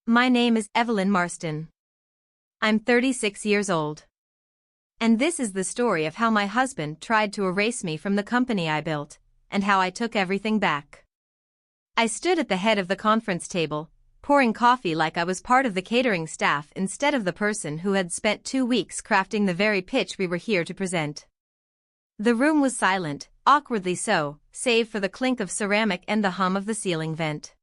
My name is Evelyn Marston. I'm 36 years old. And this is the story of how my husband tried to erase me from the company I built, and how I took everything back. I stood at the head of the conference table, pouring coffee like I was part of the catering staff instead of the person who had spent 2 weeks crafting the very pitch we were here to present. The room was silent, awkwardly so, save for the clink of ceramic and the hum of the ceiling vent.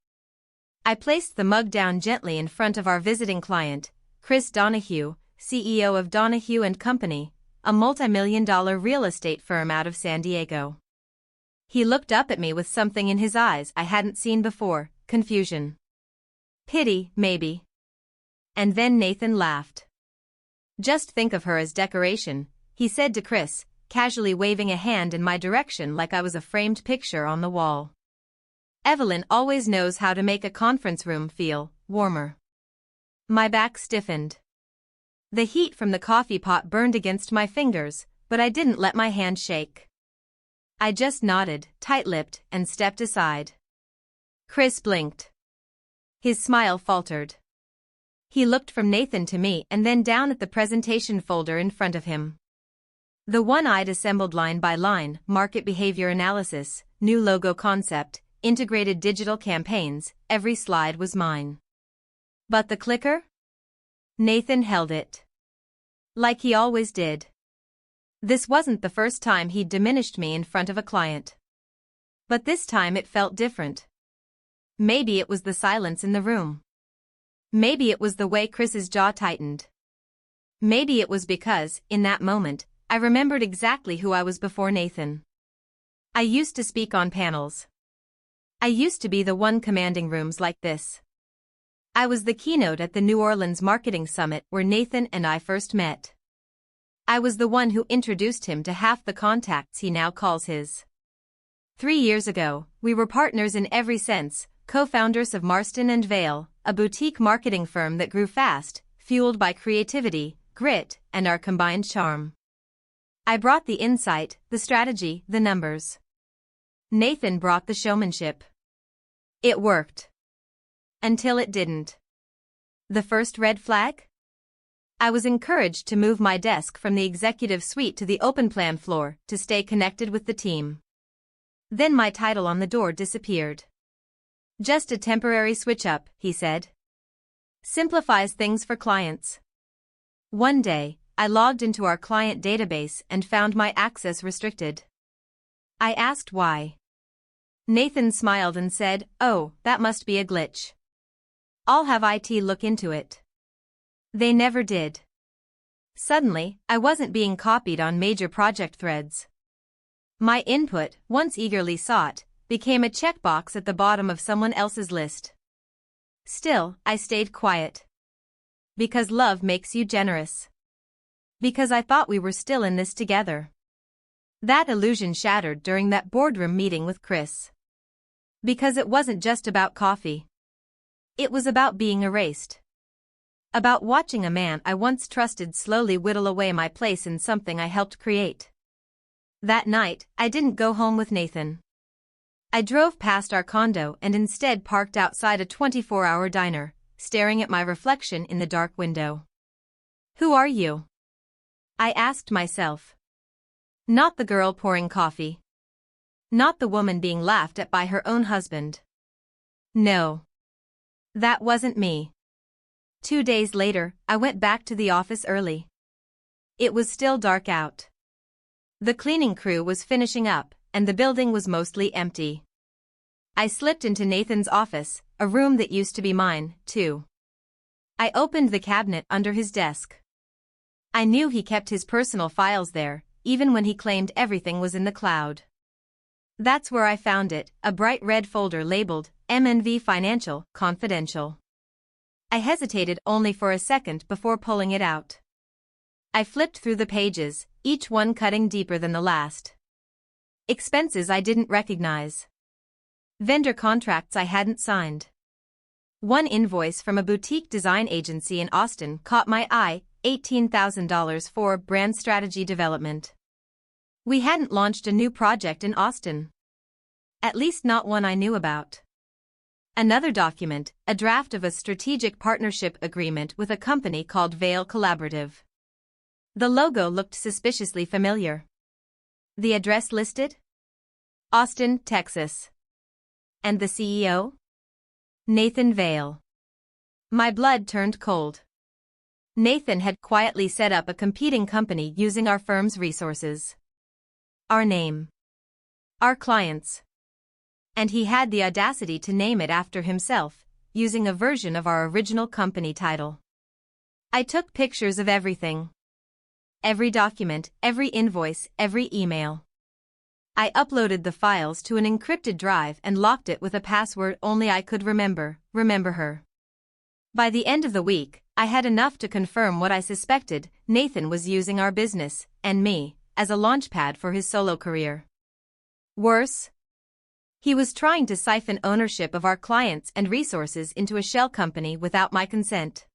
I placed the mug down gently in front of our visiting client, Chris Donahue, CEO of Donahue & Company, a multi-million-dollar real estate firm out of San Diego. He looked up at me with something in his eyes I hadn't seen before, confusion. Pity, maybe. And then Nathan laughed. "Just think of her as decoration," he said to Chris, casually waving a hand in my direction like I was a framed picture on the wall. Evelyn always knows how to make a conference room feel warmer. My back stiffened. The heat from the coffee pot burned against my fingers, but I didn't let my hand shake. I just nodded, tight-lipped, and stepped aside. Chris blinked. His smile faltered. He looked from Nathan to me and then down at the presentation folder in front of him. The one I'd assembled line by line: market behavior analysis, new logo concept, integrated digital campaigns. Every slide was mine. But the clicker? Nathan held it. Like he always did. This wasn't the first time he'd diminished me in front of a client. But this time it felt different. Maybe it was the silence in the room. Maybe it was the way Chris's jaw tightened. Maybe it was because, in that moment, I remembered exactly who I was before Nathan. I used to speak on panels. I used to be the one commanding rooms like this. I was the keynote at the New Orleans Marketing Summit where Nathan and I first met. I was the one who introduced him to half the contacts he now calls his. 3 years ago, we were partners in every sense, co-founders of Marston & Vail, a boutique marketing firm that grew fast, fueled by creativity, grit, and our combined charm. I brought the insight, the strategy, the numbers. Nathan brought the showmanship. It worked. Until it didn't. The first red flag? I was encouraged to move my desk from the executive suite to the open plan floor to stay connected with the team. Then my title on the door disappeared. "Just a temporary switch-up," he said. "Simplifies things for clients." One day, I logged into our client database and found my access restricted. I asked why. Nathan smiled and said, "Oh, that must be a glitch. I'll have IT look into it." They never did. Suddenly, I wasn't being copied on major project threads. My input, once eagerly sought, became a checkbox at the bottom of someone else's list. Still, I stayed quiet. Because love makes you generous. Because I thought we were still in this together. That illusion shattered during that boardroom meeting with Chris. Because it wasn't just about coffee. It was about being erased. About watching a man I once trusted slowly whittle away my place in something I helped create. That night, I didn't go home with Nathan. I drove past our condo and instead parked outside a 24-hour diner, staring at my reflection in the dark window. "Who are you?" I asked myself. Not the girl pouring coffee. Not the woman being laughed at by her own husband. No. That wasn't me. 2 days later, I went back to the office early. It was still dark out. The cleaning crew was finishing up, and the building was mostly empty. I slipped into Nathan's office, a room that used to be mine, too. I opened the cabinet under his desk. I knew he kept his personal files there, even when he claimed everything was in the cloud. That's where I found it, a bright red folder labeled M&V Financial, Confidential. I hesitated only for a second before pulling it out. I flipped through the pages, each one cutting deeper than the last. Expenses I didn't recognize. Vendor contracts I hadn't signed. One invoice from a boutique design agency in Austin caught my eye, $18,000 for brand strategy development. We hadn't launched a new project in Austin. At least not one I knew about. Another document, a draft of a strategic partnership agreement with a company called Veil Collaborative. The logo looked suspiciously familiar. The address listed? Austin, Texas. And the CEO? Nathan Veil. My blood turned cold. Nathan had quietly set up a competing company using our firm's resources. Our name. Our clients. And he had the audacity to name it after himself, using a version of our original company title. I took pictures of everything. Every document, every invoice, every email. I uploaded the files to an encrypted drive and locked it with a password only I could remember her. By the end of the week, I had enough to confirm what I suspected: Nathan was using our business, and me, as a launchpad for his solo career. Worse, he was trying to siphon ownership of our clients and resources into a shell company without my consent.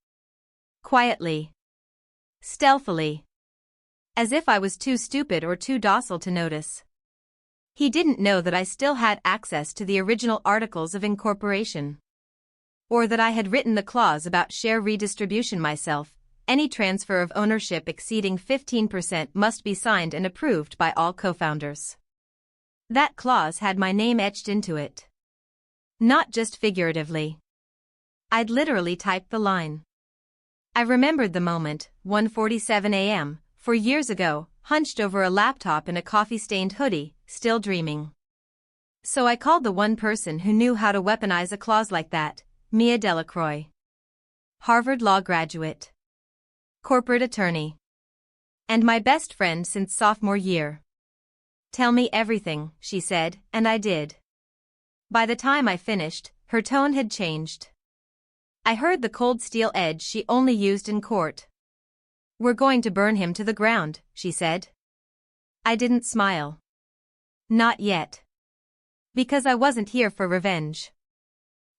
Quietly. Stealthily. As if I was too stupid or too docile to notice. He didn't know that I still had access to the original articles of incorporation. Or that I had written the clause about share redistribution myself. Any transfer of ownership exceeding 15% must be signed and approved by all co-founders. That clause had my name etched into it. Not just figuratively. I'd literally typed the line. I remembered the moment, 1:47 a.m., 4 years ago, hunched over a laptop in a coffee-stained hoodie, still dreaming. So I called the one person who knew how to weaponize a clause like that, Mia Delacroix. Harvard Law graduate. Corporate attorney. And my best friend since sophomore year. "Tell me everything," she said, and I did. By the time I finished, her tone had changed. I heard the cold steel edge she only used in court. "We're going to burn him to the ground," she said. I didn't smile. Not yet. Because I wasn't here for revenge.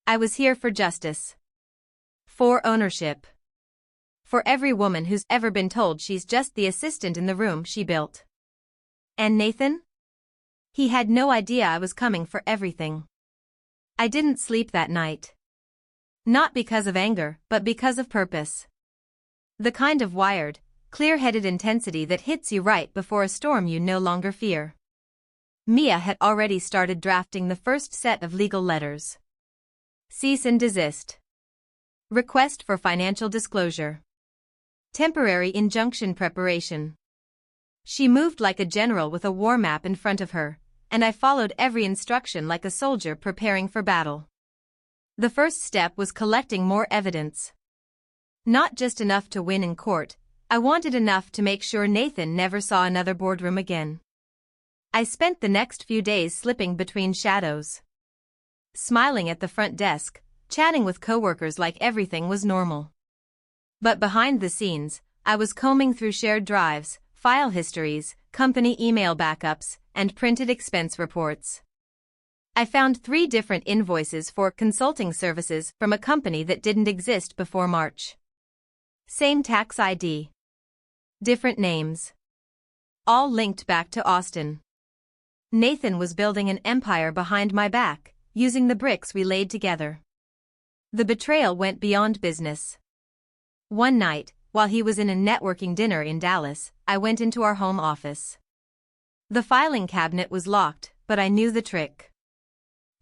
I was here for justice. For ownership. For every woman who's ever been told she's just the assistant in the room she built. And Nathan? He had no idea I was coming for everything. I didn't sleep that night. Not because of anger, but because of purpose. The kind of wired, clear-headed intensity that hits you right before a storm you no longer fear. Mia had already started drafting the first set of legal letters. Cease and desist. Request for financial disclosure. Temporary injunction preparation. She moved like a general with a war map in front of her, and I followed every instruction like a soldier preparing for battle. The first step was collecting more evidence. Not just enough to win in court, I wanted enough to make sure Nathan never saw another boardroom again. I spent the next few days slipping between shadows. Smiling at the front desk, chatting with coworkers like everything was normal. But behind the scenes, I was combing through shared drives, file histories, company email backups, and printed expense reports. I found 3 different invoices for consulting services from a company that didn't exist before March. Same tax ID. Different names. All linked back to Austin. Nathan was building an empire behind my back, using the bricks we laid together. The betrayal went beyond business. One night, while he was in a networking dinner in Dallas, I went into our home office. The filing cabinet was locked, but I knew the trick.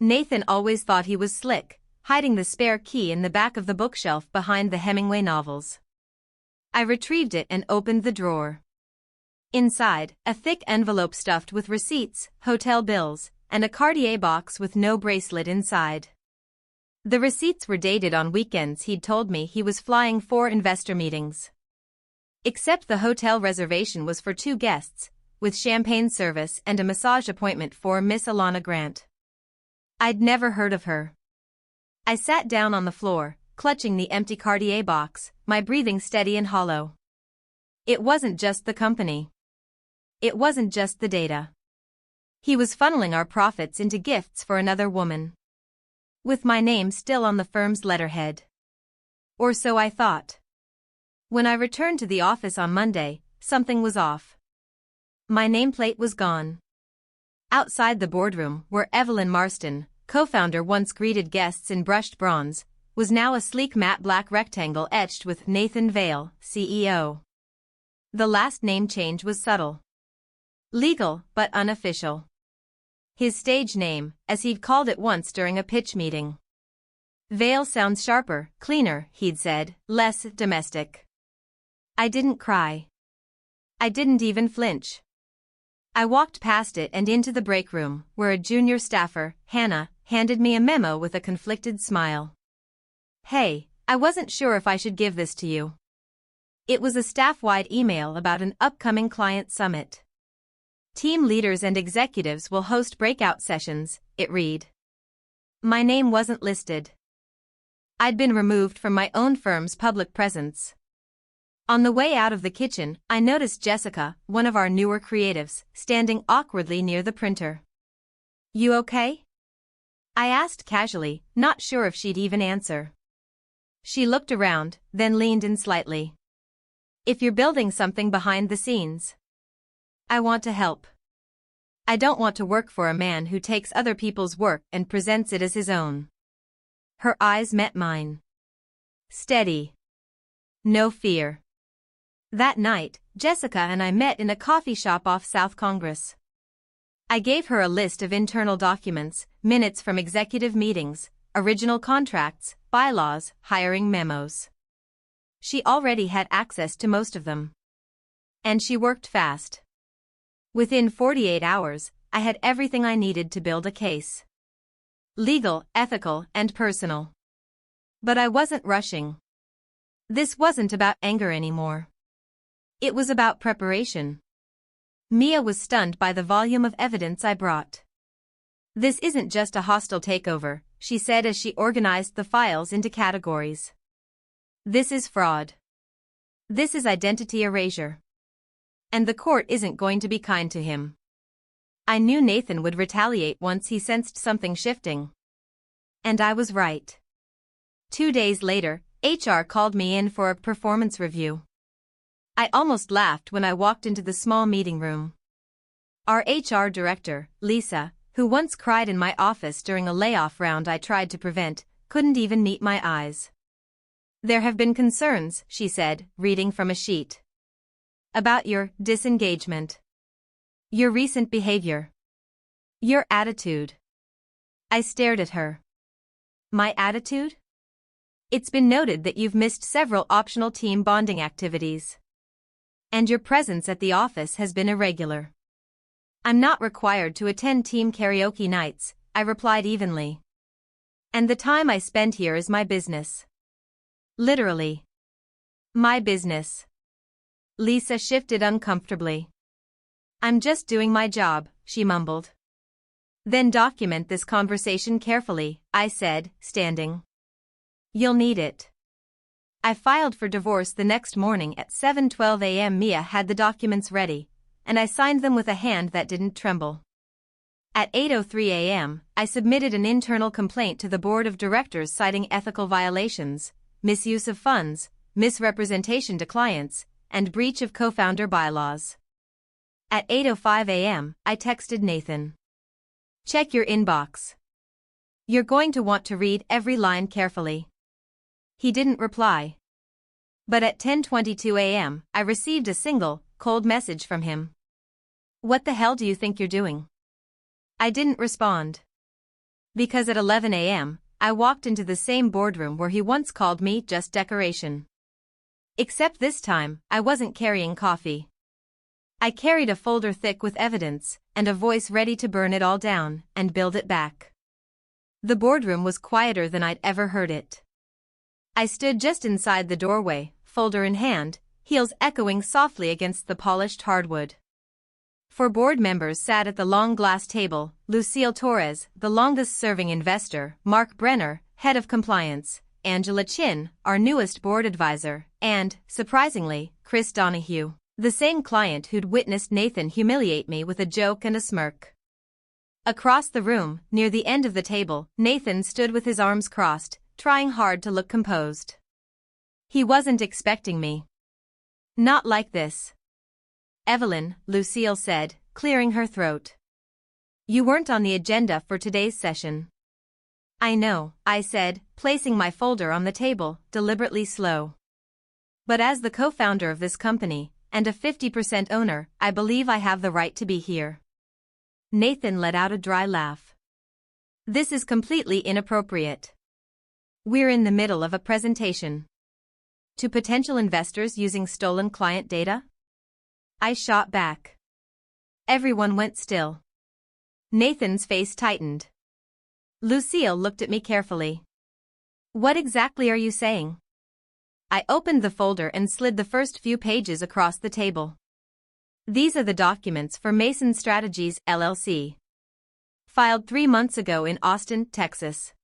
Nathan always thought he was slick, hiding the spare key in the back of the bookshelf behind the Hemingway novels. I retrieved it and opened the drawer. Inside, a thick envelope stuffed with receipts, hotel bills, and a Cartier box with no bracelet inside. The receipts were dated on weekends he'd told me he was flying 4 investor meetings. Except the hotel reservation was for 2 guests, with champagne service and a massage appointment for Miss Alana Grant. I'd never heard of her. I sat down on the floor, clutching the empty Cartier box, my breathing steady and hollow. It wasn't just the company. It wasn't just the data. He was funneling our profits into gifts for another woman. With my name still on the firm's letterhead. Or so I thought. When I returned to the office on Monday, something was off. My nameplate was gone. Outside the boardroom were Evelyn Marston, co-founder once greeted guests in brushed bronze, was now a sleek matte black rectangle etched with Nathan Vale, CEO. The last name change was subtle. Legal, but unofficial. His stage name, as he'd called it once during a pitch meeting. Vale sounds sharper, cleaner, he'd said, less domestic. I didn't cry. I didn't even flinch. I walked past it and into the break room, where a junior staffer, Hannah, handed me a memo with a conflicted smile. Hey, I wasn't sure if I should give this to you. It was a staff-wide email about an upcoming client summit. Team leaders and executives will host breakout sessions, it read. My name wasn't listed. I'd been removed from my own firm's public presence. On the way out of the kitchen, I noticed Jessica, one of our newer creatives, standing awkwardly near the printer. You okay? I asked casually, not sure if she'd even answer. She looked around, then leaned in slightly. If you're building something behind the scenes, I want to help. I don't want to work for a man who takes other people's work and presents it as his own. Her eyes met mine. Steady. No fear. That night, Jessica and I met in a coffee shop off South Congress. I gave her a list of internal documents, minutes from executive meetings, original contracts, bylaws, hiring memos. She already had access to most of them. And she worked fast. Within 48 hours, I had everything I needed to build a case. Legal, ethical, and personal. But I wasn't rushing. This wasn't about anger anymore. It was about preparation. Mia was stunned by the volume of evidence I brought. This isn't just a hostile takeover, she said as she organized the files into categories. This is fraud. This is identity erasure. And the court isn't going to be kind to him. I knew Nathan would retaliate once he sensed something shifting. And I was right. 2 days later, HR called me in for a performance review. I almost laughed when I walked into the small meeting room. Our HR director, Lisa, who once cried in my office during a layoff round I tried to prevent, couldn't even meet my eyes. There have been concerns, she said, reading from a sheet. About your disengagement. Your recent behavior. Your attitude. I stared at her. My attitude? It's been noted that you've missed several optional team bonding activities. And your presence at the office has been irregular. I'm not required to attend team karaoke nights, I replied evenly. And the time I spend here is my business. Literally. My business. Lisa shifted uncomfortably. I'm just doing my job, she mumbled. Then document this conversation carefully, I said, standing. You'll need it. I filed for divorce the next morning at 7:12 a.m. Mia had the documents ready, and I signed them with a hand that didn't tremble. At 8:03 a.m., I submitted an internal complaint to the board of directors citing ethical violations, misuse of funds, misrepresentation to clients, and breach of co-founder bylaws. At 8:05 a.m., I texted Nathan. Check your inbox. You're going to want to read every line carefully. He didn't reply. But at 10:22 a.m., I received a single, cold message from him. What the hell do you think you're doing? I didn't respond. Because at 11 a.m., I walked into the same boardroom where he once called me just decoration. Except this time, I wasn't carrying coffee. I carried a folder thick with evidence, and a voice ready to burn it all down and build it back. The boardroom was quieter than I'd ever heard it. I stood just inside the doorway, folder in hand, heels echoing softly against the polished hardwood. 4 board members sat at the long glass table: Lucille Torres, the longest-serving investor, Mark Brenner, head of compliance, Angela Chin, our newest board advisor, and, surprisingly, Chris Donahue, the same client who'd witnessed Nathan humiliate me with a joke and a smirk. Across the room, near the end of the table, Nathan stood with his arms crossed, trying hard to look composed. He wasn't expecting me. Not like this. Evelyn, Lucille said, clearing her throat. You weren't on the agenda for today's session. I know, I said, placing my folder on the table, deliberately slow. But as the co-founder of this company, and a 50% owner, I believe I have the right to be here. Nathan let out a dry laugh. This is completely inappropriate. We're in the middle of a presentation. To potential investors using stolen client data? I shot back. Everyone went still. Nathan's face tightened. Lucille looked at me carefully. What exactly are you saying? I opened the folder and slid the first few pages across the table. These are the documents for Mason Strategies, LLC. Filed 3 months ago in Austin, Texas.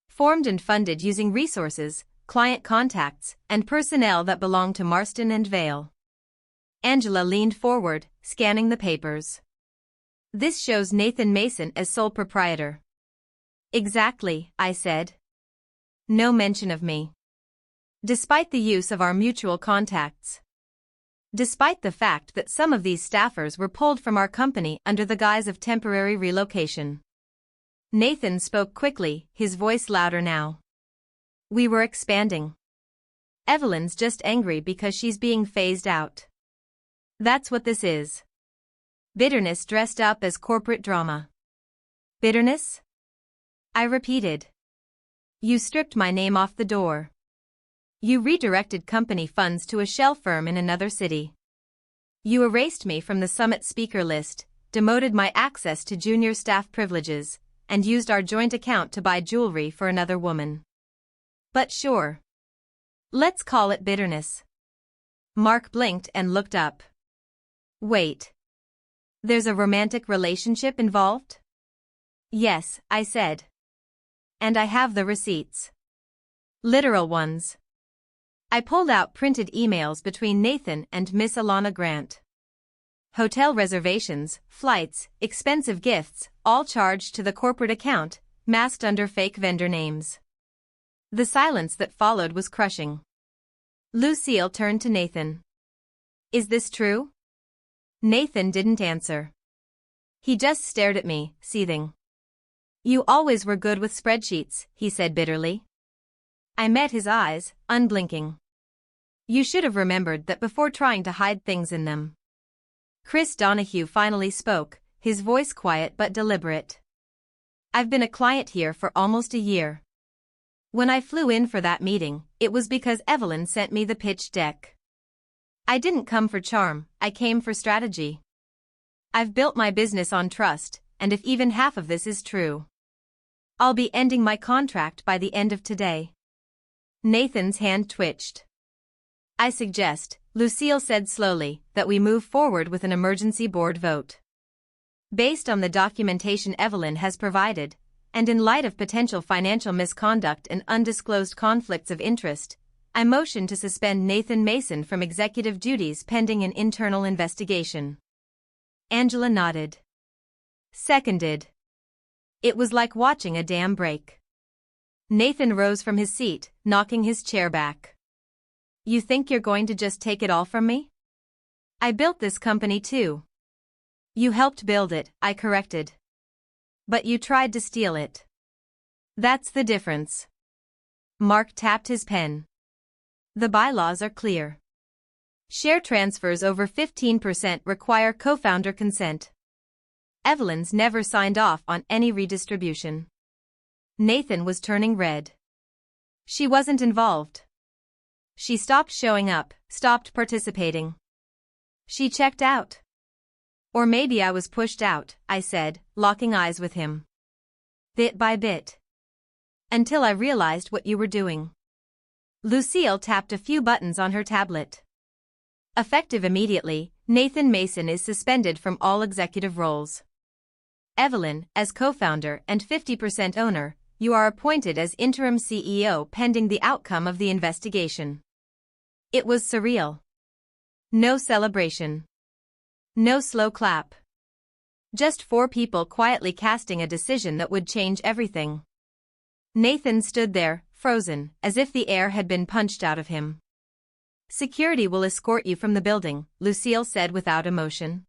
Formed and funded using resources, client contacts, and personnel that belong to Marston and Vale. Angela leaned forward, scanning the papers. This shows Nathan Mason as sole proprietor. Exactly, I said. No mention of me. Despite the use of our mutual contacts. Despite the fact that some of these staffers were pulled from our company under the guise of temporary relocation. Nathan spoke quickly, his voice louder now. We were expanding. Evelyn's just angry because she's being phased out. That's what this is. Bitterness dressed up as corporate drama. Bitterness? I repeated. You stripped my name off the door. You redirected company funds to a shell firm in another city. You erased me from the summit speaker list, demoted my access to junior staff privileges, and used our joint account to buy jewelry for another woman. But sure. Let's call it bitterness. Mark blinked and looked up. Wait. There's a romantic relationship involved? Yes, I said. And I have the receipts. Literal ones. I pulled out printed emails between Nathan and Miss Alana Grant. Hotel reservations, flights, expensive gifts, all charged to the corporate account, masked under fake vendor names. The silence that followed was crushing. Lucille turned to Nathan. Is this true? Nathan didn't answer. He just stared at me, seething. You always were good with spreadsheets, he said bitterly. I met his eyes, unblinking. You should have remembered that before trying to hide things in them. Chris Donahue finally spoke, his voice quiet but deliberate. I've been a client here for almost a year. When I flew in for that meeting, it was because Evelyn sent me the pitch deck. I didn't come for charm, I came for strategy. I've built my business on trust, and if even half of this is true, I'll be ending my contract by the end of today. Nathan's hand twitched. I suggest, Lucille said slowly, that we move forward with an emergency board vote. Based on the documentation Evelyn has provided, and in light of potential financial misconduct and undisclosed conflicts of interest, I motion to suspend Nathan Mason from executive duties pending an internal investigation. Angela nodded. Seconded. It was like watching a dam break. Nathan rose from his seat, knocking his chair back. You think you're going to just take it all from me? I built this company too. You helped build it, I corrected. But you tried to steal it. That's the difference. Mark tapped his pen. The bylaws are clear. Share transfers over 15% require co-founder consent. Evelyn's never signed off on any redistribution. Nathan was turning red. She wasn't involved. She stopped showing up, stopped participating. She checked out. Or maybe I was pushed out, I said, locking eyes with him. Bit by bit. Until I realized what you were doing. Lucille tapped a few buttons on her tablet. Effective immediately, Nathan Mason is suspended from all executive roles. Evelyn, as co-founder and 50% owner, you are appointed as interim CEO pending the outcome of the investigation. It was surreal. No celebration. No slow clap. Just 4 people quietly casting a decision that would change everything. Nathan stood there, frozen, as if the air had been punched out of him. Security will escort you from the building, Lucille said without emotion.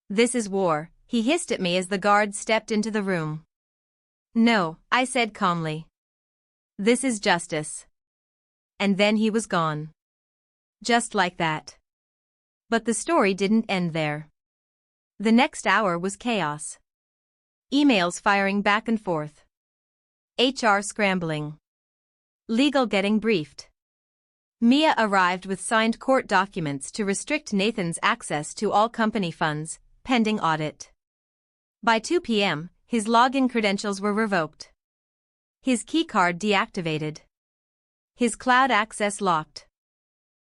This is war, he hissed at me as the guards stepped into the room. No, I said calmly. This is justice. And then he was gone. Just like that. But the story didn't end there. The next hour was chaos. Emails firing back and forth. HR scrambling. Legal getting briefed. Mia arrived with signed court documents to restrict Nathan's access to all company funds, pending audit. By 2 p.m., his login credentials were revoked. His keycard deactivated. His cloud access locked.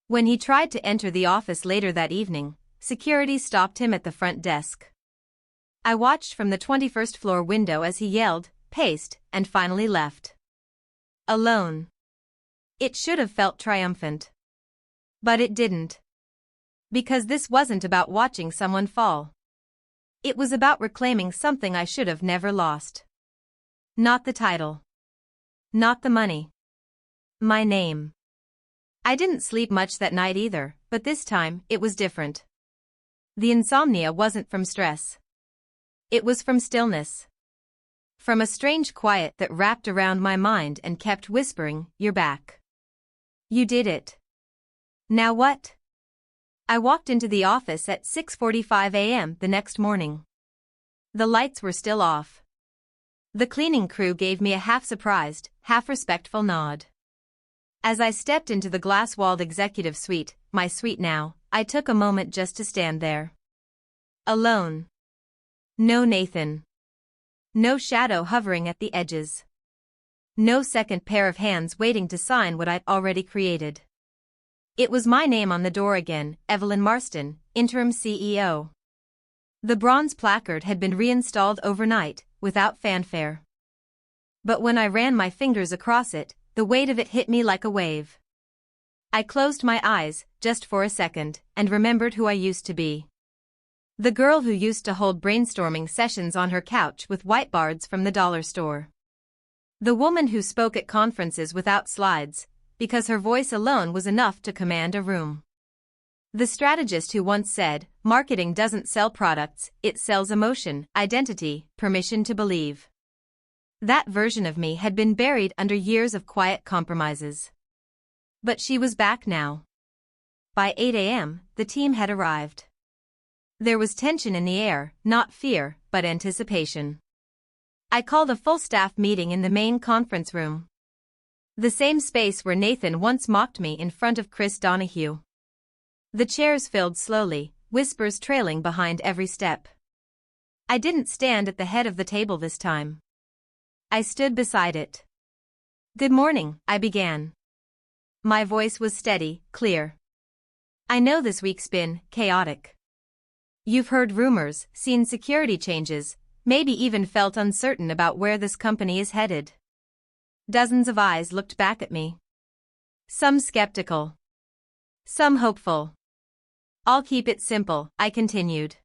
When he tried to enter the office later that evening, security stopped him at the front desk. I watched from the 21st floor window as he yelled, paced, and finally left. Alone. It should have felt triumphant. But it didn't. Because this wasn't about watching someone fall. It was about reclaiming something I should have never lost. Not the title. Not the money. My name. I didn't sleep much that night either, but this time, it was different. The insomnia wasn't from stress. It was from stillness. From a strange quiet that wrapped around my mind and kept whispering, "You're back. You did it. Now what?" I walked into the office at 6:45 a.m. the next morning. The lights were still off. The cleaning crew gave me a half-surprised, half-respectful nod. As I stepped into the glass-walled executive suite, my suite now, I took a moment just to stand there. Alone. No Nathan. No shadow hovering at the edges. No second pair of hands waiting to sign what I'd already created. It was my name on the door again, Evelyn Marston, interim CEO. The bronze placard had been reinstalled overnight, without fanfare. But when I ran my fingers across it, the weight of it hit me like a wave. I closed my eyes, just for a second, and remembered who I used to be. The girl who used to hold brainstorming sessions on her couch with whiteboards from the dollar store. The woman who spoke at conferences without slides, because her voice alone was enough to command a room. The strategist who once said, "Marketing doesn't sell products, it sells emotion, identity, permission to believe." That version of me had been buried under years of quiet compromises. But she was back now. By 8 a.m., the team had arrived. There was tension in the air, not fear, but anticipation. I called a full staff meeting in the main conference room. The same space where Nathan once mocked me in front of Chris Donahue. The chairs filled slowly, whispers trailing behind every step. I didn't stand at the head of the table this time. I stood beside it. "Good morning," I began. My voice was steady, clear. "I know this week's been chaotic. You've heard rumors, seen security changes, maybe even felt uncertain about where this company is headed." Dozens of eyes looked back at me. Some skeptical. Some hopeful. "I'll keep it simple," I continued.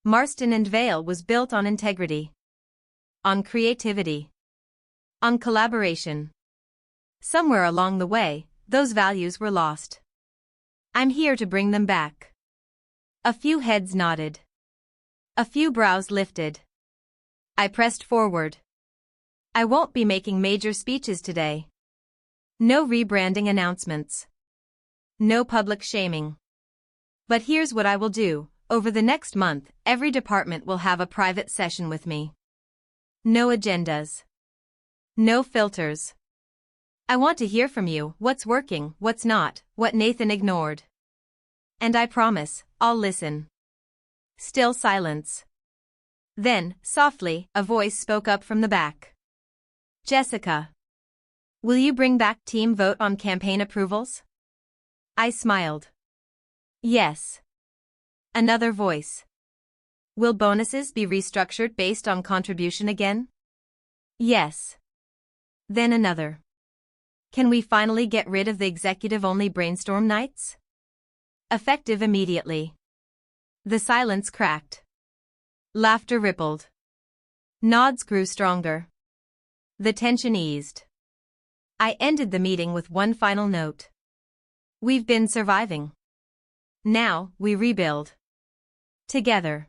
Marston and Vale was built on integrity. On creativity. On collaboration. Somewhere along the way, those values were lost. I'm here to bring them back. A few heads nodded. A few brows lifted. I pressed forward. I won't be making major speeches today. No rebranding announcements. No public shaming. But here's what I will do. Over the next month, every department will have a private session with me. No agendas. No filters. I want to hear from you, what's working, what's not, what Nathan ignored. And I promise, I'll listen. Still silence. Then, softly, a voice spoke up from the back. "Jessica. Will you bring back team vote on campaign approvals?" I smiled. "Yes." Another voice. "Will bonuses be restructured based on contribution again?" "Yes." Then another. "Can we finally get rid of the executive-only brainstorm nights?" Effective immediately. The silence cracked. Laughter rippled. Nods grew stronger. The tension eased. I ended the meeting with one final note. We've been surviving. Now, we rebuild. Together.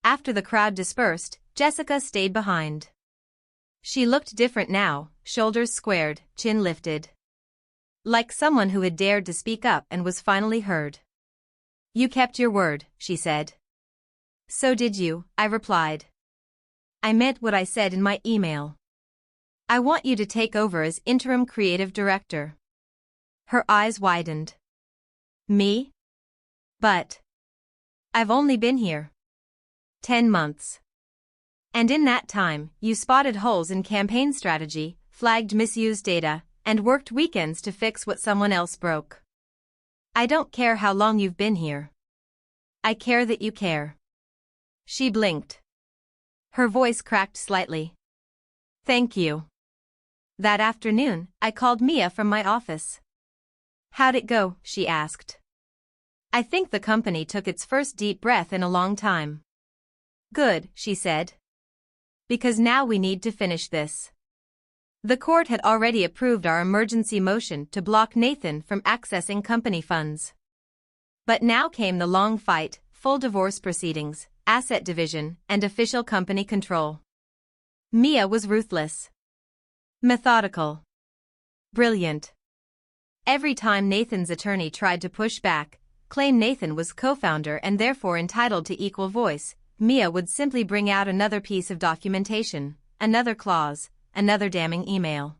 After the crowd dispersed, Jessica stayed behind. She looked different now, shoulders squared, chin lifted. Like someone who had dared to speak up and was finally heard. "You kept your word," she said. "So did you," I replied. "I meant what I said in my email. I want you to take over as interim creative director." Her eyes widened. "Me? But I've only been here 10 months. And in that time, you spotted holes in campaign strategy, flagged misused data, and worked weekends to fix what someone else broke. I don't care how long you've been here. I care that you care." She blinked. Her voice cracked slightly. "Thank you." That afternoon, I called Mia from my office. "How'd it go?" she asked. "I think the company took its first deep breath in a long time." "Good," she said. "Because now we need to finish this." The court had already approved our emergency motion to block Nathan from accessing company funds. But now came the long fight, full divorce proceedings, asset division, and official company control. Mia was ruthless. Methodical. Brilliant. Every time Nathan's attorney tried to push back, claim Nathan was co-founder and therefore entitled to equal voice, Mia would simply bring out another piece of documentation, another clause, another damning email.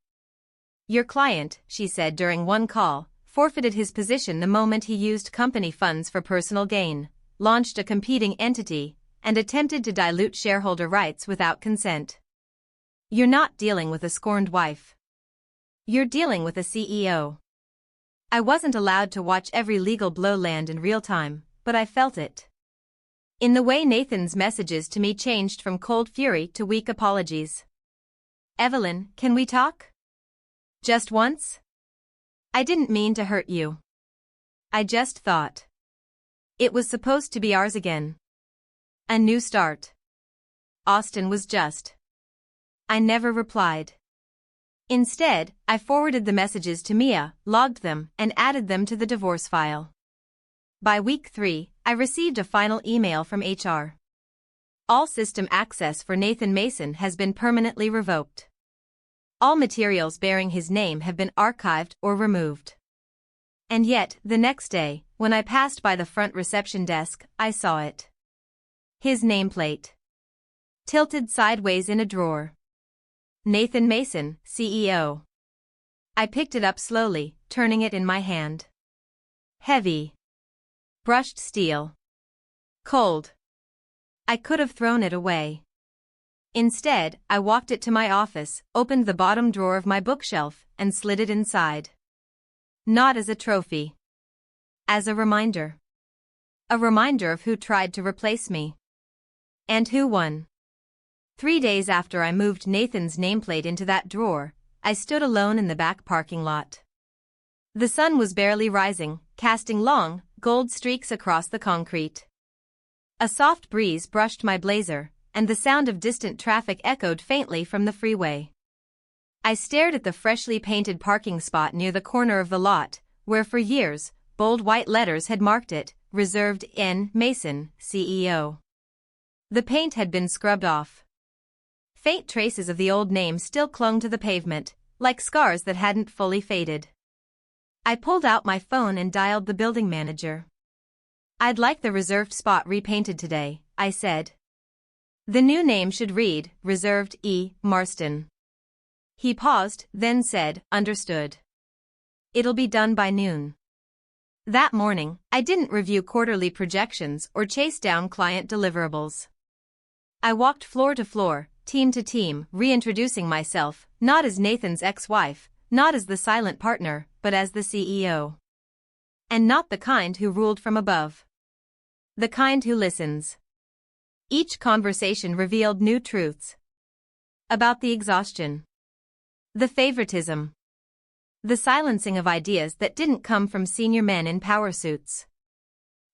"Your client," she said during one call, "forfeited his position the moment he used company funds for personal gain, launched a competing entity, and attempted to dilute shareholder rights without consent. You're not dealing with a scorned wife. You're dealing with a CEO." I wasn't allowed to watch every legal blow land in real time, but I felt it. In the way Nathan's messages to me changed from cold fury to weak apologies. "Evelyn, can we talk? Just once? I didn't mean to hurt you. I just thought it was supposed to be ours again. A new start." Austin was just. I never replied. Instead, I forwarded the messages to Mia, logged them, and added them to the divorce file. By week 3, I received a final email from HR. "All system access for Nathan Mason has been permanently revoked. All materials bearing his name have been archived or removed." And yet, the next day, when I passed by the front reception desk, I saw it. His nameplate. Tilted sideways in a drawer. "Nathan Mason, CEO." I picked it up slowly, turning it in my hand. Heavy. Brushed steel. Cold. I could have thrown it away. Instead, I walked it to my office, opened the bottom drawer of my bookshelf, and slid it inside. Not as a trophy. As a reminder. A reminder of who tried to replace me. And who won. 3 days after I moved Nathan's nameplate into that drawer, I stood alone in the back parking lot. The sun was barely rising, casting long, gold streaks across the concrete. A soft breeze brushed my blazer, and the sound of distant traffic echoed faintly from the freeway. I stared at the freshly painted parking spot near the corner of the lot, where for years, bold white letters had marked it, "Reserved N. Mason, CEO." The paint had been scrubbed off. Faint traces of the old name still clung to the pavement, like scars that hadn't fully faded. I pulled out my phone and dialed the building manager. "I'd like the reserved spot repainted today," I said. "The new name should read, Reserved E. Marston." He paused, then said, "Understood. It'll be done by noon." That morning, I didn't review quarterly projections or chase down client deliverables. I walked floor to floor, team to team, reintroducing myself, not as Nathan's ex-wife, not as the silent partner, but as the CEO. And not the kind who ruled from above. The kind who listens. Each conversation revealed new truths. About the exhaustion. The favoritism. The silencing of ideas that didn't come from senior men in power suits.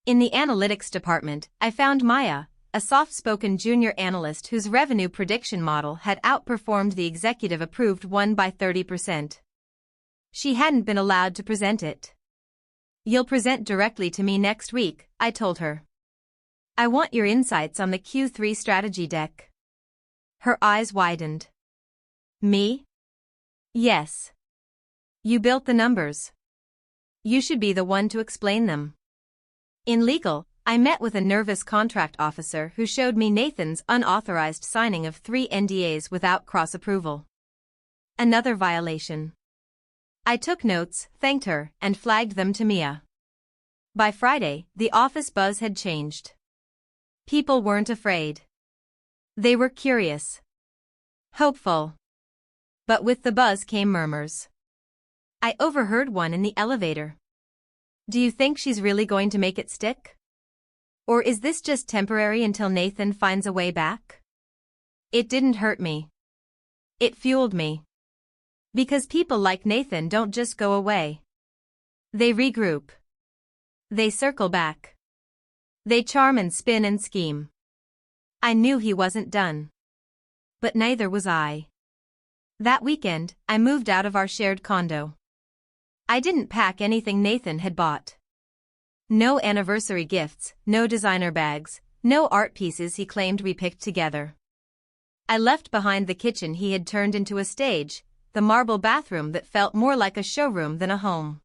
In the analytics department, I found Maya, a soft-spoken junior analyst whose revenue prediction model had outperformed the executive-approved one by 30%. She hadn't been allowed to present it. "You'll present directly to me next week," I told her. "I want your insights on the Q3 strategy deck." Her eyes widened. Me? Yes. You built the numbers. You should be the one to explain them. In legal, I met with a nervous contract officer who showed me Nathan's unauthorized signing of 3 NDAs without cross-approval. Another violation. I took notes, thanked her, and flagged them to Mia. By Friday, the office buzz had changed. People weren't afraid. They were curious. Hopeful. But with the buzz came murmurs. I overheard one in the elevator. Do you think she's really going to make it stick? Or is this just temporary until Nathan finds a way back? It didn't hurt me. It fueled me. Because people like Nathan don't just go away. They regroup. They circle back. They charm and spin and scheme. I knew he wasn't done. But neither was I. That weekend, I moved out of our shared condo. I didn't pack anything Nathan had bought. No anniversary gifts, no designer bags, no art pieces he claimed we picked together. I left behind the kitchen he had turned into a stage, the marble bathroom that felt more like a showroom than a home.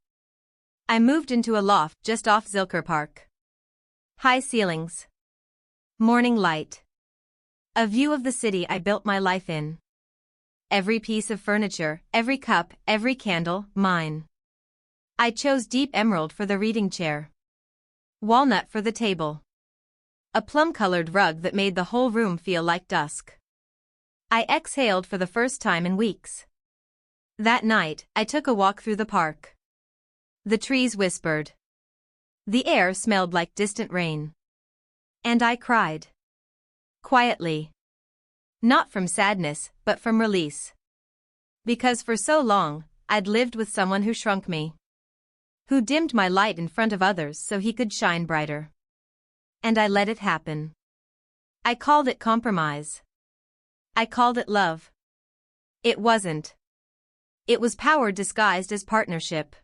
I moved into a loft just off Zilker Park. High ceilings. Morning light. A view of the city I built my life in. Every piece of furniture, every cup, every candle, mine. I chose deep emerald for the reading chair. Walnut for the table. A plum-colored rug that made the whole room feel like dusk. I exhaled for the first time in weeks. That night, I took a walk through the park. The trees whispered. The air smelled like distant rain. And I cried. Quietly. Not from sadness, but from release. Because for so long, I'd lived with someone who shrunk me. Who dimmed my light in front of others so he could shine brighter. And I let it happen. I called it compromise. I called it love. It wasn't. It was power disguised as partnership.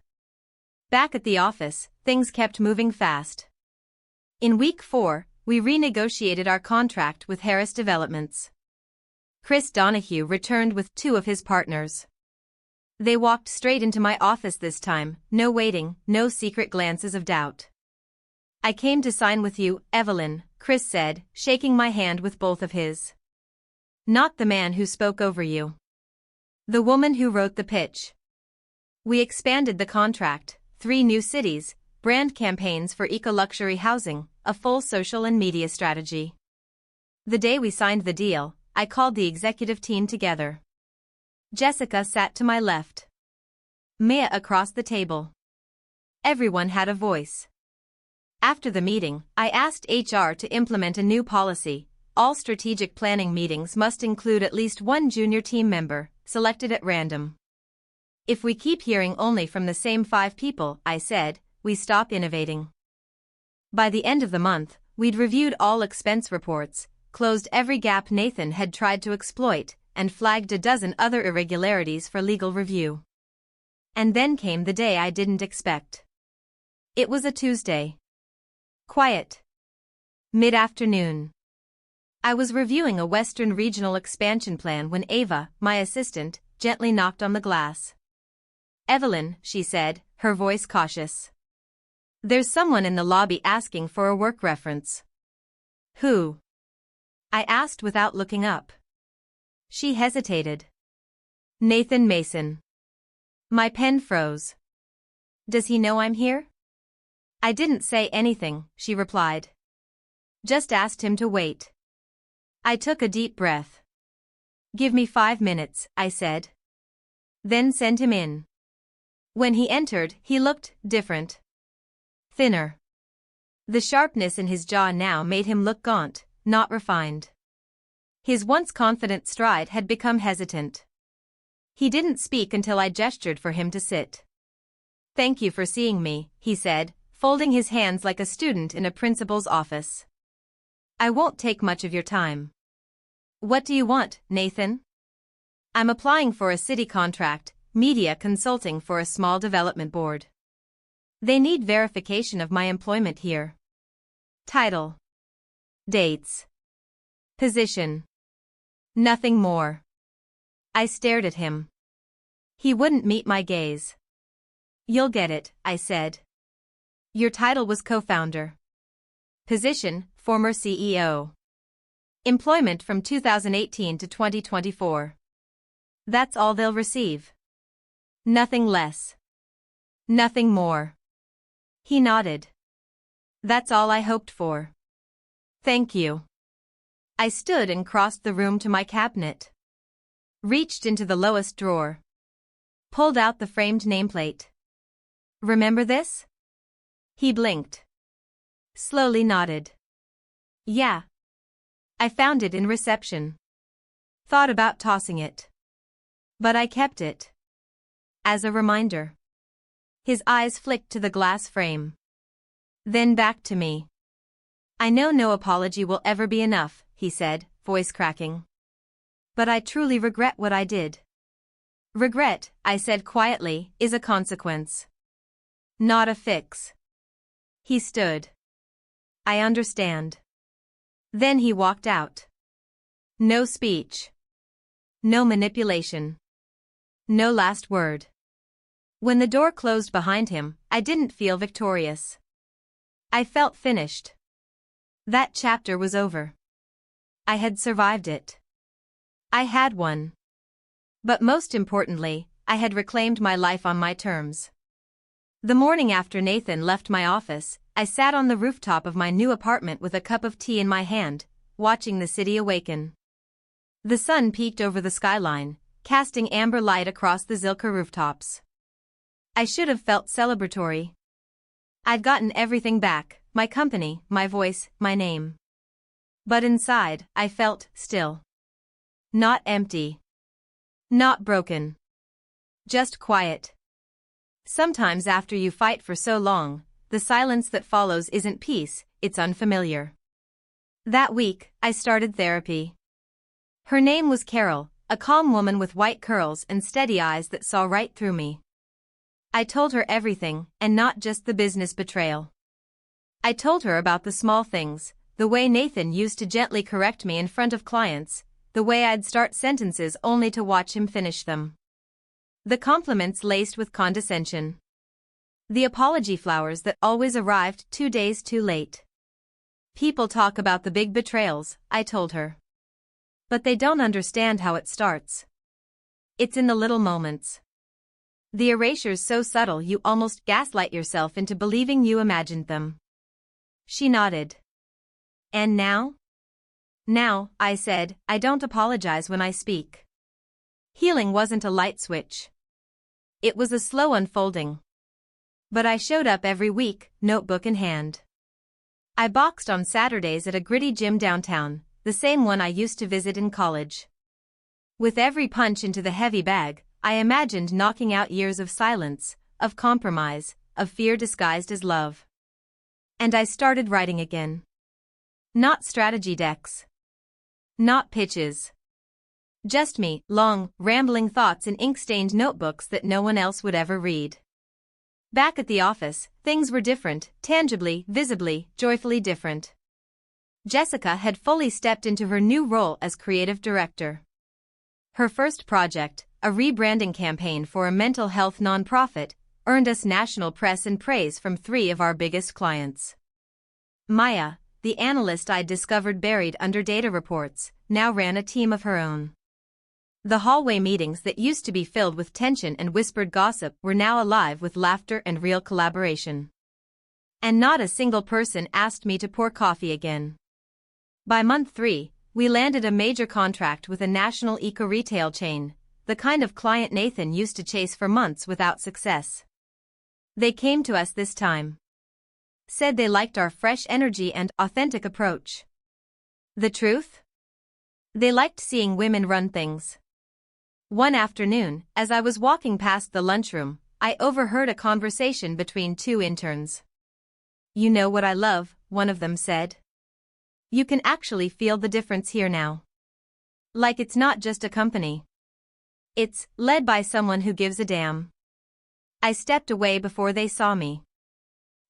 Back at the office, things kept moving fast. In week 4, we renegotiated our contract with Harris Developments. Chris Donahue returned with 2 of his partners. They walked straight into my office this time, no waiting, no secret glances of doubt. I came to sign with you, Evelyn, Chris said, shaking my hand with both of his. Not the man who spoke over you. The woman who wrote the pitch. We expanded the contract, 3 new cities, brand campaigns for eco-luxury housing, a full social and media strategy. The day we signed the deal, I called the executive team together. Jessica sat to my left. Mia across the table. Everyone had a voice. After the meeting, I asked HR to implement a new policy. All strategic planning meetings must include at least 1 junior team member, selected at random. If we keep hearing only from the same 5 people, I said, we stop innovating. By the end of the month, we'd reviewed all expense reports, closed every gap Nathan had tried to exploit, and flagged a dozen other irregularities for legal review. And then came the day I didn't expect. It was a Tuesday. Quiet. Mid-afternoon. I was reviewing a Western regional expansion plan when Ava, my assistant, gently knocked on the glass. Evelyn, she said, her voice cautious. There's someone in the lobby asking for a work reference. Who? I asked without looking up. She hesitated. Nathan Mason. My pen froze. Does he know I'm here? I didn't say anything, she replied. Just asked him to wait. I took a deep breath. Give me 5 minutes, I said. Then send him in. When he entered, he looked different. Thinner. The sharpness in his jaw now made him look gaunt, not refined. His once confident stride had become hesitant. He didn't speak until I gestured for him to sit. Thank you for seeing me, he said, folding his hands like a student in a principal's office. I won't take much of your time. What do you want, Nathan? I'm applying for a city contract, media consulting for a small development board. They need verification of my employment here. Title. Dates. Position. Nothing more. I stared at him. He wouldn't meet my gaze. You'll get it, I said. Your title was co-founder. Position, former CEO. Employment from 2018 to 2024. That's all they'll receive. Nothing less. Nothing more. He nodded. That's all I hoped for. Thank you. I stood and crossed the room to my cabinet. Reached into the lowest drawer. Pulled out the framed nameplate. Remember this? He blinked. Slowly nodded. Yeah. I found it in reception. Thought about tossing it. But I kept it. As a reminder. His eyes flicked to the glass frame. Then back to me. I know no apology will ever be enough, he said, voice cracking. But I truly regret what I did. Regret, I said quietly, is a consequence. Not a fix. He stood. I understand. Then he walked out. No speech. No manipulation. No last word. When the door closed behind him, I didn't feel victorious. I felt finished. That chapter was over. I had survived it. I had won. But most importantly, I had reclaimed my life on my terms. The morning after Nathan left my office, I sat on the rooftop of my new apartment with a cup of tea in my hand, watching the city awaken. The sun peeked over the skyline, casting amber light across the Zilker rooftops. I should have felt celebratory. I'd gotten everything back, my company, my voice, my name. But inside, I felt still. Not empty. Not broken. Just quiet. Sometimes after you fight for so long, the silence that follows isn't peace, it's unfamiliar. That week, I started therapy. Her name was Carol, a calm woman with white curls and steady eyes that saw right through me. I told her everything, and not just the business betrayal. I told her about the small things, the way Nathan used to gently correct me in front of clients, the way I'd start sentences only to watch him finish them. The compliments laced with condescension. The apology flowers that always arrived 2 days too late. People talk about the big betrayals, I told her. But they don't understand how it starts. It's in the little moments. The erasures so subtle you almost gaslight yourself into believing you imagined them. She nodded. And now? Now, I said, I don't apologize when I speak. Healing wasn't a light switch. It was a slow unfolding. But I showed up every week, notebook in hand. I boxed on Saturdays at a gritty gym downtown, the same one I used to visit in college. With every punch into the heavy bag, I imagined knocking out years of silence, of compromise, of fear disguised as love. And I started writing again. Not strategy decks. Not pitches. Just me, long, rambling thoughts in ink-stained notebooks that no one else would ever read. Back at the office, things were different, tangibly, visibly, joyfully different. Jessica had fully stepped into her new role as creative director. Her first project, a rebranding campaign for a mental health nonprofit, earned us national press and praise from 3 of our biggest clients. Maya, the analyst I'd discovered buried under data reports, now ran a team of her own. The hallway meetings that used to be filled with tension and whispered gossip were now alive with laughter and real collaboration. And not a single person asked me to pour coffee again. By month 3, we landed a major contract with a national eco-retail chain, the kind of client Nathan used to chase for months without success. They came to us this time. Said they liked our fresh energy and authentic approach. The truth? They liked seeing women run things. One afternoon, as I was walking past the lunchroom, I overheard a conversation between 2 interns. You know what I love, one of them said. You can actually feel the difference here now. Like it's not just a company. It's led by someone who gives a damn. I stepped away before they saw me.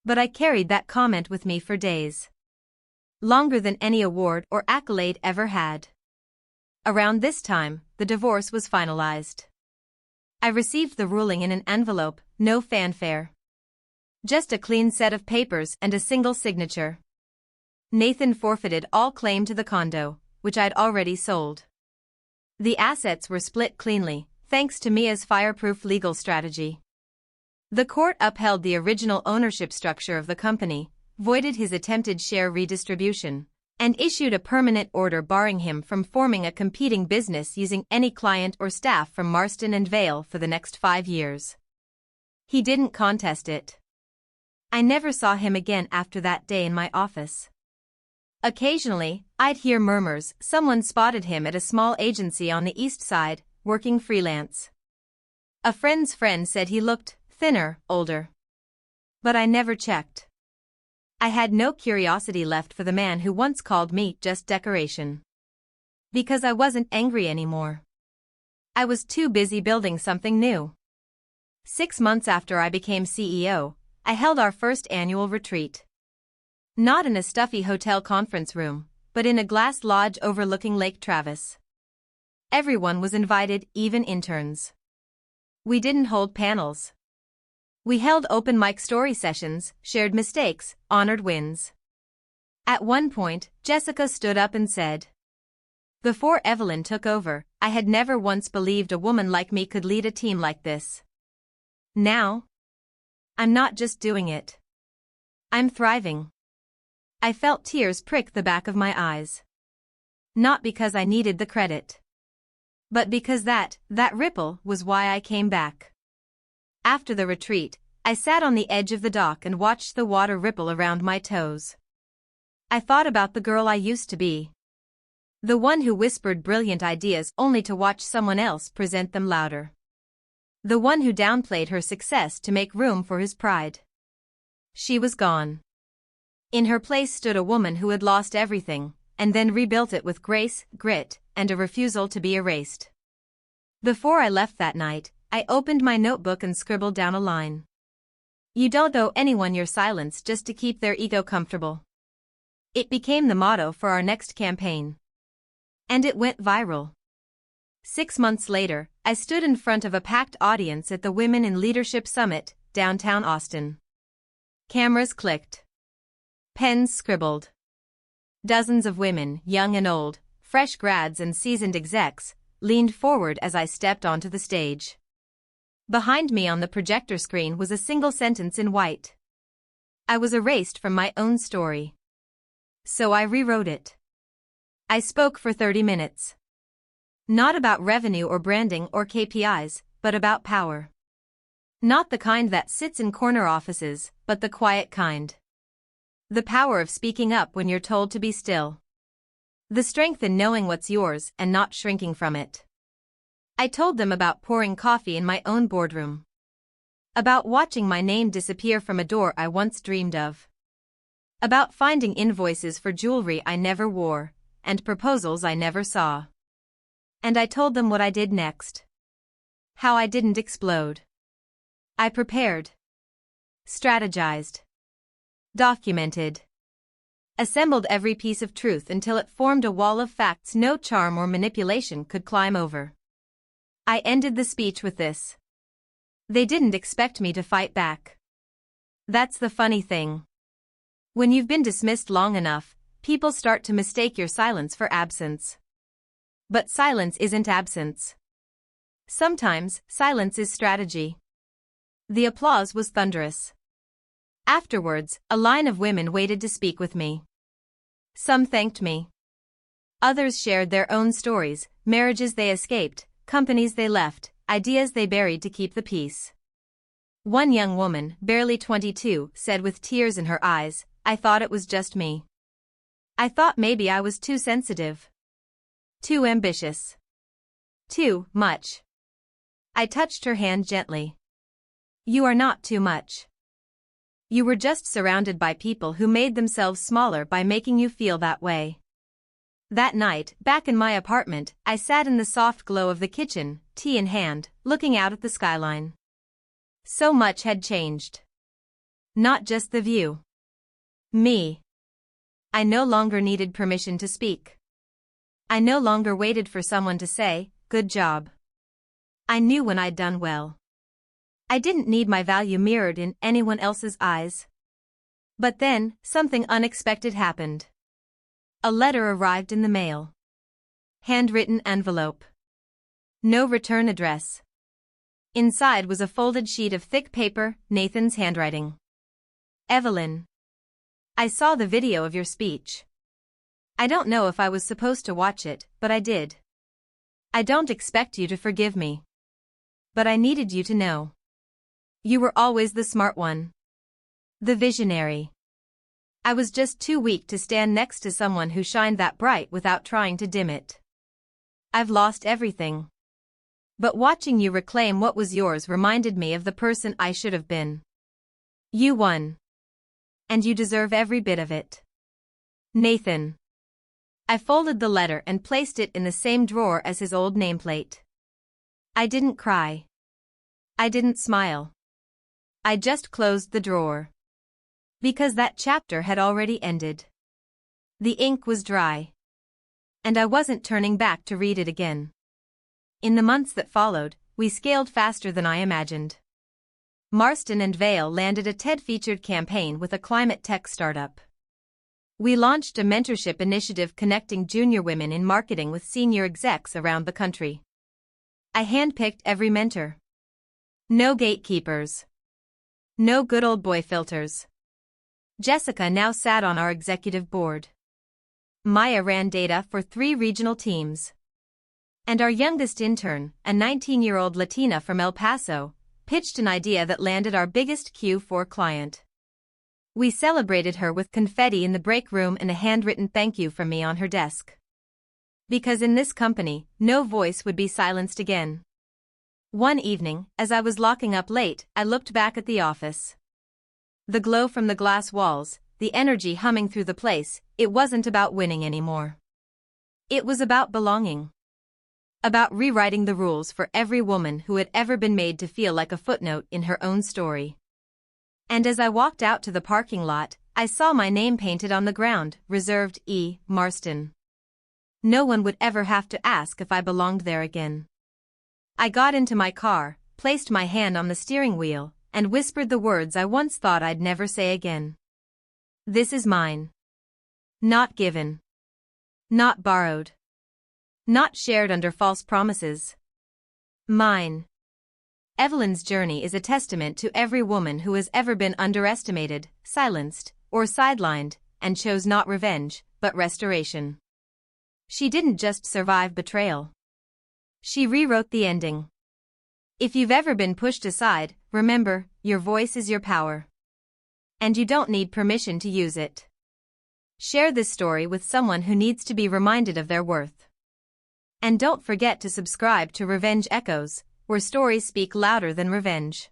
But I carried that comment with me for days. Longer than any award or accolade ever had. Around this time, the the divorce was finalized. I received the ruling in an envelope, no fanfare. Just a clean set of papers and a single signature. Nathan forfeited all claim to the condo, which I'd already sold. The assets were split cleanly, thanks to Mia's fireproof legal strategy. The court upheld the original ownership structure of the company, voided his attempted share redistribution, and issued a permanent order barring him from forming a competing business using any client or staff from Marston and Vale for the next 5 years. He didn't contest it. I never saw him again after that day in my office. Occasionally, I'd hear murmurs someone spotted him at a small agency on the east side, working freelance. A friend's friend said he looked thinner, older. But I never checked. I had no curiosity left for the man who once called me just decoration. Because I wasn't angry anymore. I was too busy building something new. 6 months after I became CEO, I held our first annual retreat. Not in a stuffy hotel conference room, but in a glass lodge overlooking Lake Travis. Everyone was invited, even interns. We didn't hold panels. We held open mic story sessions, shared mistakes, honored wins. At one point, Jessica stood up and said, "Before Evelyn took over, I had never once believed a woman like me could lead a team like this. Now, I'm not just doing it. I'm thriving." I felt tears prick the back of my eyes. Not because I needed the credit. But because that ripple was why I came back. After the retreat, I sat on the edge of the dock and watched the water ripple around my toes. I thought about the girl I used to be. The one who whispered brilliant ideas only to watch someone else present them louder. The one who downplayed her success to make room for his pride. She was gone. In her place stood a woman who had lost everything, and then rebuilt it with grace, grit, and a refusal to be erased. Before I left that night, I opened my notebook and scribbled down a line. "You don't owe anyone your silence just to keep their ego comfortable." It became the motto for our next campaign. And it went viral. 6 months later, I stood in front of a packed audience at the Women in Leadership Summit, downtown Austin. Cameras clicked. Pens scribbled. Dozens of women, young and old, fresh grads and seasoned execs, leaned forward as I stepped onto the stage. Behind me on the projector screen was a single sentence in white. I was erased from my own story. So I rewrote it. I spoke for 30 minutes. Not about revenue or branding or KPIs, but about power. Not the kind that sits in corner offices, but the quiet kind. The power of speaking up when you're told to be still. The strength in knowing what's yours and not shrinking from it. I told them about pouring coffee in my own boardroom. About watching my name disappear from a door I once dreamed of. About finding invoices for jewelry I never wore, and proposals I never saw. And I told them what I did next. How I didn't explode. I prepared. Strategized. Documented. Assembled every piece of truth until it formed a wall of facts no charm or manipulation could climb over. I ended the speech with this. They didn't expect me to fight back. That's the funny thing. When you've been dismissed long enough, people start to mistake your silence for absence. But silence isn't absence. Sometimes, silence is strategy. The applause was thunderous. Afterwards, a line of women waited to speak with me. Some thanked me. Others shared their own stories, marriages they escaped, companies they left, ideas they buried to keep the peace. One young woman, barely 22, said with tears in her eyes, "I thought it was just me. I thought maybe I was too sensitive. Too ambitious. Too much." I touched her hand gently. "You are not too much. You were just surrounded by people who made themselves smaller by making you feel that way." That night, back in my apartment, I sat in the soft glow of the kitchen, tea in hand, looking out at the skyline. So much had changed. Not just the view. Me. I no longer needed permission to speak. I no longer waited for someone to say, good job. I knew when I'd done well. I didn't need my value mirrored in anyone else's eyes. But then, something unexpected happened. A letter arrived in the mail. Handwritten envelope. No return address. Inside was a folded sheet of thick paper, Nathan's handwriting. Evelyn. I saw the video of your speech. I don't know if I was supposed to watch it, but I did. I don't expect you to forgive me. But I needed you to know. You were always the smart one. The visionary. I was just too weak to stand next to someone who shined that bright without trying to dim it. I've lost everything. But watching you reclaim what was yours reminded me of the person I should have been. You won. And you deserve every bit of it. Nathan. I folded the letter and placed it in the same drawer as his old nameplate. I didn't cry. I didn't smile. I just closed the drawer. Because that chapter had already ended. The ink was dry. And I wasn't turning back to read it again. In the months that followed, we scaled faster than I imagined. Marston and Vale landed a TED-featured campaign with a climate tech startup. We launched a mentorship initiative connecting junior women in marketing with senior execs around the country. I handpicked every mentor. No gatekeepers. No good old boy filters. Jessica now sat on our executive board. Maya ran data for 3 regional teams. And our youngest intern, a 19-year-old Latina from El Paso, pitched an idea that landed our biggest Q4 client. We celebrated her with confetti in the break room and a handwritten thank you from me on her desk. Because in this company, no voice would be silenced again. One evening, as I was locking up late, I looked back at the office. The glow from the glass walls, the energy humming through the place, it wasn't about winning anymore. It was about belonging. About rewriting the rules for every woman who had ever been made to feel like a footnote in her own story. And as I walked out to the parking lot, I saw my name painted on the ground, reserved E. Marston. No one would ever have to ask if I belonged there again. I got into my car, placed my hand on the steering wheel, and whispered the words I once thought I'd never say again. This is mine. Not given. Not borrowed. Not shared under false promises. Mine. Evelyn's journey is a testament to every woman who has ever been underestimated, silenced, or sidelined, and chose not revenge, but restoration. She didn't just survive betrayal. She rewrote the ending. If you've ever been pushed aside, remember, your voice is your power. And you don't need permission to use it. Share this story with someone who needs to be reminded of their worth. And don't forget to subscribe to Revenge Echoes, where stories speak louder than revenge.